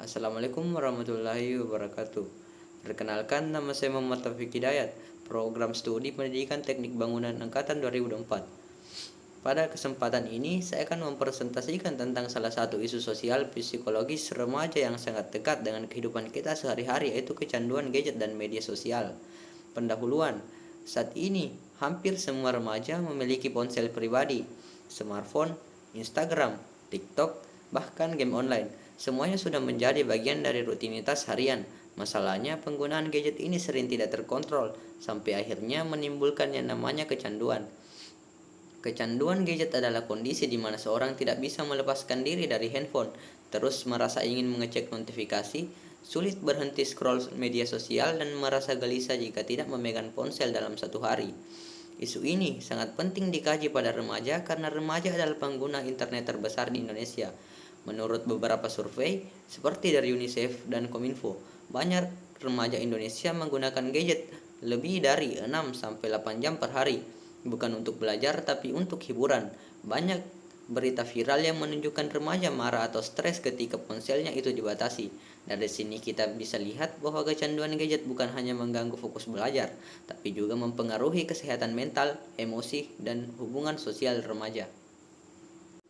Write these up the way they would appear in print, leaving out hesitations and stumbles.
Assalamualaikum warahmatullahi wabarakatuh. Perkenalkan, nama saya Muhammad Taufik Hidayat, Program Studi Pendidikan Teknik Bangunan Angkatan 2024. Pada kesempatan ini, saya akan mempresentasikan tentang salah satu isu sosial psikologis remaja yang sangat dekat dengan kehidupan kita sehari-hari, yaitu kecanduan gadget dan media sosial. Pendahuluan, saat ini hampir semua remaja memiliki ponsel pribadi, smartphone, Instagram, TikTok, bahkan game online. Semuanya sudah menjadi bagian dari rutinitas harian. Masalahnya, penggunaan gadget ini sering tidak terkontrol, sampai akhirnya menimbulkan yang namanya kecanduan. Kecanduan gadget adalah kondisi di mana seorang tidak bisa melepaskan diri dari handphone, terus merasa ingin mengecek notifikasi, sulit berhenti scroll media sosial, dan merasa gelisah jika tidak memegang ponsel dalam satu hari. Isu ini sangat penting dikaji pada remaja karena remaja adalah pengguna internet terbesar di Indonesia. Menurut beberapa survei, seperti dari UNICEF dan Kominfo, banyak remaja Indonesia menggunakan gadget lebih dari 6-8 jam per hari, bukan untuk belajar tapi untuk hiburan. Banyak berita viral yang menunjukkan remaja marah atau stres ketika ponselnya itu dibatasi. Dari sini kita bisa lihat bahwa kecanduan gadget bukan hanya mengganggu fokus belajar, tapi juga mempengaruhi kesehatan mental, emosi, dan hubungan sosial remaja.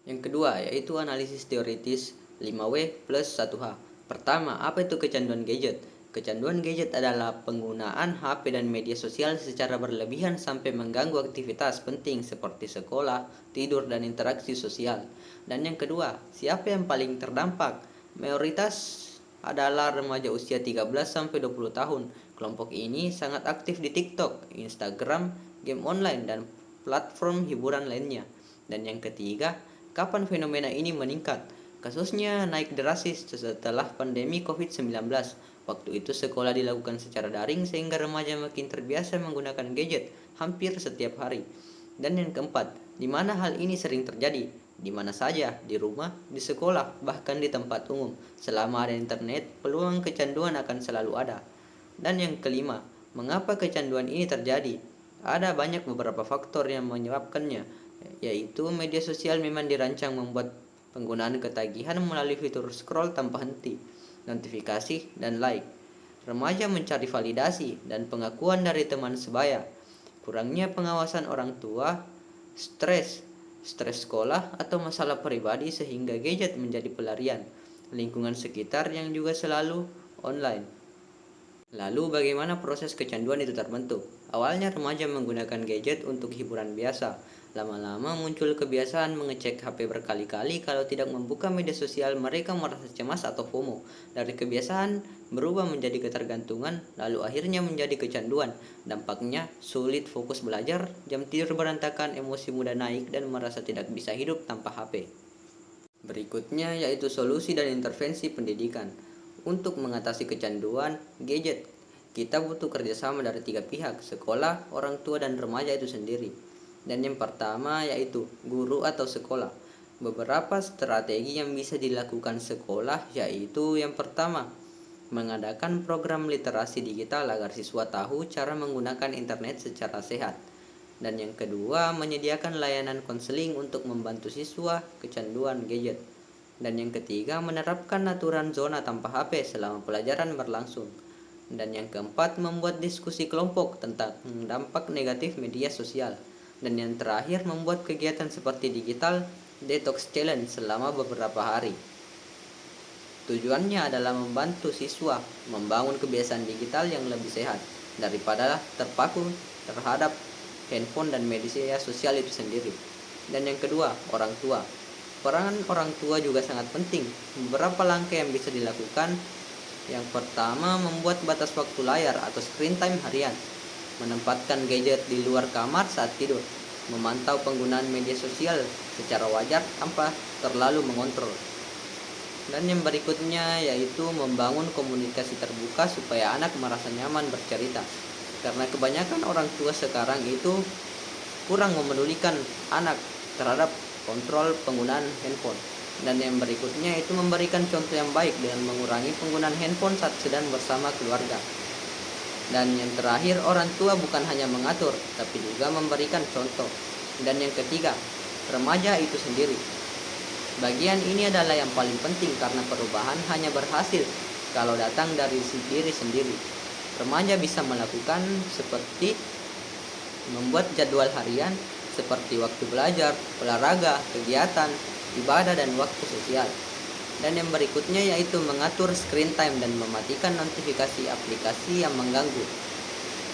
Yang kedua, yaitu analisis teoritis 5W plus 1H. Pertama, apa itu kecanduan gadget? Kecanduan gadget adalah penggunaan HP dan media sosial secara berlebihan sampai mengganggu aktivitas penting seperti sekolah, tidur, dan interaksi sosial. Dan yang kedua, siapa yang paling terdampak? Mayoritas adalah remaja usia 13-20 tahun. Kelompok ini sangat aktif di TikTok, Instagram, game online, dan platform hiburan lainnya. Dan yang ketiga, kapan fenomena ini meningkat? Kasusnya naik drastis setelah pandemi COVID-19. Waktu itu sekolah dilakukan secara daring sehingga remaja makin terbiasa menggunakan gadget hampir setiap hari. Dan yang keempat, di mana hal ini sering terjadi? Di mana saja, di rumah, di sekolah, bahkan di tempat umum. Selama ada internet, peluang kecanduan akan selalu ada. Dan yang kelima, mengapa kecanduan ini terjadi? Ada banyak beberapa faktor yang menyebabkannya, yaitu media sosial memang dirancang membuat penggunaan ketagihan melalui fitur scroll tanpa henti, notifikasi, dan like. Remaja mencari validasi dan pengakuan dari teman sebaya. Kurangnya pengawasan orang tua, stres sekolah, atau masalah pribadi sehingga gadget menjadi pelarian. Lingkungan sekitar yang juga selalu online. Lalu bagaimana proses kecanduan itu terbentuk? Awalnya remaja menggunakan gadget untuk hiburan biasa. Lama-lama muncul kebiasaan mengecek HP berkali-kali. Kalau tidak membuka media sosial, mereka merasa cemas atau FOMO. Dari kebiasaan berubah menjadi ketergantungan, lalu akhirnya menjadi kecanduan. Dampaknya sulit fokus belajar, jam tidur berantakan, emosi mudah naik, dan merasa tidak bisa hidup tanpa HP. Berikutnya yaitu solusi dan intervensi pendidikan. Untuk mengatasi kecanduan gadget, kita butuh kerjasama dari 3 pihak: sekolah, orang tua, dan remaja itu sendiri. Dan yang pertama yaitu guru atau sekolah. Beberapa strategi yang bisa dilakukan sekolah yaitu yang pertama, mengadakan program literasi digital agar siswa tahu cara menggunakan internet secara sehat. Dan yang kedua, menyediakan layanan konseling untuk membantu siswa kecanduan gadget. Dan yang ketiga, menerapkan aturan zona tanpa HP selama pelajaran berlangsung. Dan yang keempat, membuat diskusi kelompok tentang dampak negatif media sosial. Dan yang terakhir, membuat kegiatan seperti digital detox challenge selama beberapa hari. Tujuannya adalah membantu siswa membangun kebiasaan digital yang lebih sehat daripada terpaku terhadap handphone dan media sosial itu sendiri. Dan yang kedua, orang tua. Peran orang tua juga sangat penting. Beberapa langkah yang bisa dilakukan. Yang pertama, membuat batas waktu layar atau screen time harian. Menempatkan gadget di luar kamar saat tidur. Memantau penggunaan media sosial secara wajar tanpa terlalu mengontrol. Dan yang berikutnya yaitu membangun komunikasi terbuka supaya anak merasa nyaman bercerita. Karena kebanyakan orang tua sekarang itu kurang memedulikan anak terhadap kontrol penggunaan handphone. Dan yang berikutnya itu memberikan contoh yang baik dengan mengurangi penggunaan handphone saat sedang bersama keluarga. Dan yang terakhir, orang tua bukan hanya mengatur, tapi juga memberikan contoh. Dan yang ketiga, remaja itu sendiri. Bagian ini adalah yang paling penting karena perubahan hanya berhasil kalau datang dari si diri sendiri. Remaja bisa melakukan seperti membuat jadwal harian seperti waktu belajar, olahraga, kegiatan, ibadah, dan waktu sosial. Dan yang berikutnya yaitu mengatur screen time dan mematikan notifikasi aplikasi yang mengganggu.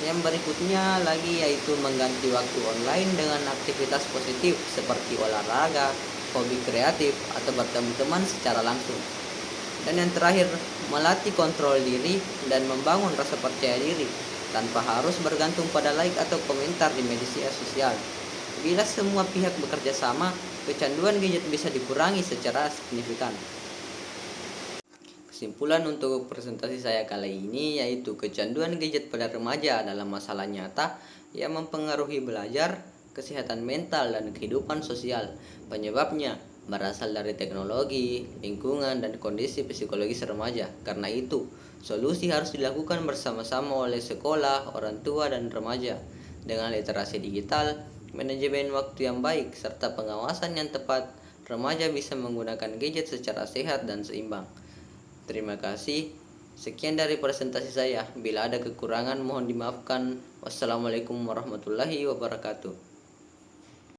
Yang berikutnya lagi yaitu mengganti waktu online dengan aktivitas positif seperti olahraga, hobi kreatif, atau bertemu teman secara langsung. Dan yang terakhir, melatih kontrol diri dan membangun rasa percaya diri tanpa harus bergantung pada like atau komentar di media sosial. Bila semua pihak bekerja sama, kecanduan gadget bisa dikurangi secara signifikan. Kesimpulan untuk presentasi saya kali ini yaitu kecanduan gadget pada remaja adalah masalah nyata yang mempengaruhi belajar, kesehatan mental, dan kehidupan sosial. Penyebabnya berasal dari teknologi, lingkungan, dan kondisi psikologis remaja. Karena itu, solusi harus dilakukan bersama-sama oleh sekolah, orang tua, dan remaja. Dengan literasi digital, manajemen waktu yang baik, serta pengawasan yang tepat, remaja bisa menggunakan gadget secara sehat dan seimbang. Terima kasih. Sekian dari presentasi saya. Bila ada kekurangan mohon dimaafkan. Wassalamualaikum warahmatullahi wabarakatuh.